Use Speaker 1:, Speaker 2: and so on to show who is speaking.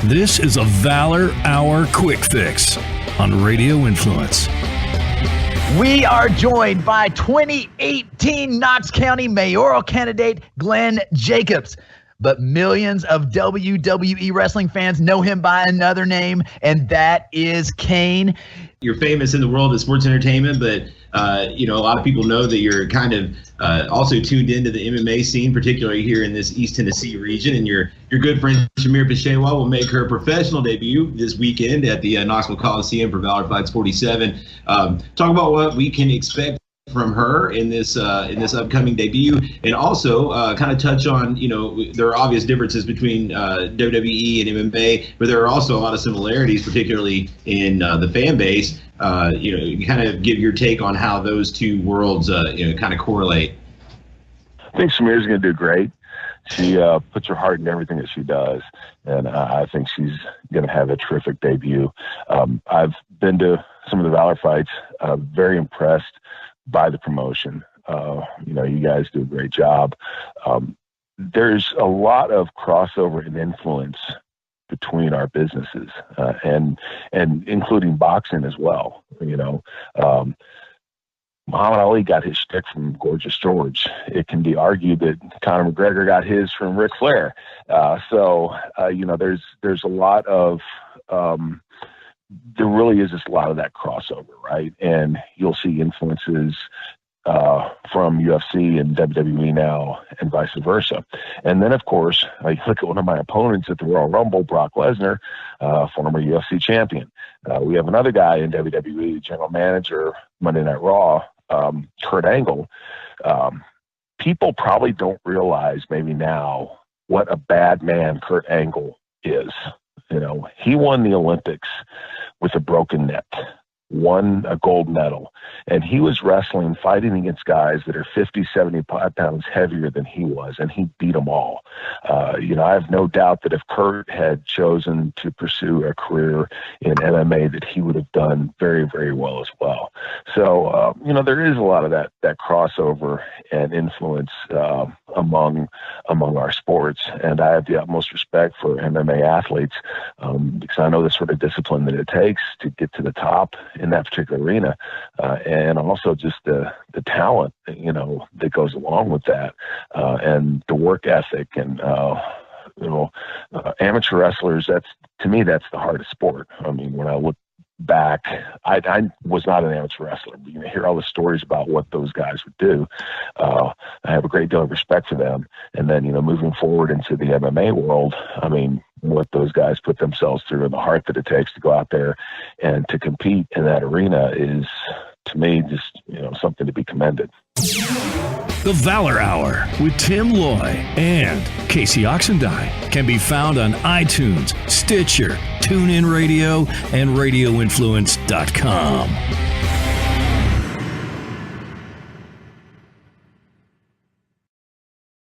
Speaker 1: This is a Valor Hour Quick Fix on Radio Influence.
Speaker 2: We are joined by 2018 Knox County mayoral candidate Glenn Jacobs. But millions of WWE wrestling fans know him by another name, and that is Kane.
Speaker 3: You're famous in the world of sports entertainment, but a lot of people know that you're kind of also tuned into the MMA scene, particularly here in this East Tennessee region. And your good friend Shamir Peshewa will make her professional debut this weekend at the Knoxville Coliseum for Valor Fights 47. Talk about what we can expect from her in this upcoming debut, and also kind of touch on, there are obvious differences between WWE and MMA, but there are also a lot of similarities, particularly in the fan base. You kind of give your take on how those two worlds kind of correlate.
Speaker 4: I think Shamir's going to do great. She puts her heart in everything that she does, and I think she's going to have a terrific debut. I've been to some of the Valor fights, very impressed by the promotion. You guys do a great job. There's a lot of crossover and influence between our businesses, and including boxing as well. Muhammad Ali got his shtick from Gorgeous George. It can be argued that Conor McGregor got his from Ric Flair. There's a lot of there really is just a lot of that crossover, right? And you'll see influences from UFC and WWE now, and vice versa. And then, of course, I look at one of my opponents at the Royal Rumble, Brock Lesnar, former UFC champion. We have another guy in WWE, general manager, Monday Night Raw, Kurt Angle. People probably don't realize maybe now what a bad man Kurt Angle is. He won the Olympics with a broken neck, won a gold medal, and he was fighting against guys that are 50, 75 pounds heavier than he was, and he beat them all. I have no doubt that if Kurt had chosen to pursue a career in MMA, that he would have done very, very well as well. So, there is a lot of that crossover and influence among our sports, and I have the utmost respect for MMA athletes because I know the sort of discipline that it takes to get to the top in that particular arena, and also just the talent, that goes along with that, and the work ethic, and amateur wrestlers. To me, that's the heart of sport. I mean, when I look back, I was not an amateur wrestler, but you hear all the stories about what those guys would do. I have a great deal of respect for them. And then, moving forward into the MMA world, I mean, what those guys put themselves through and the heart that it takes to go out there and to compete in that arena is, to me, just, something to be commended.
Speaker 1: The Valor Hour with Tim Loy and Casey Oxendine can be found on iTunes, Stitcher, TuneIn Radio, and RadioInfluence.com.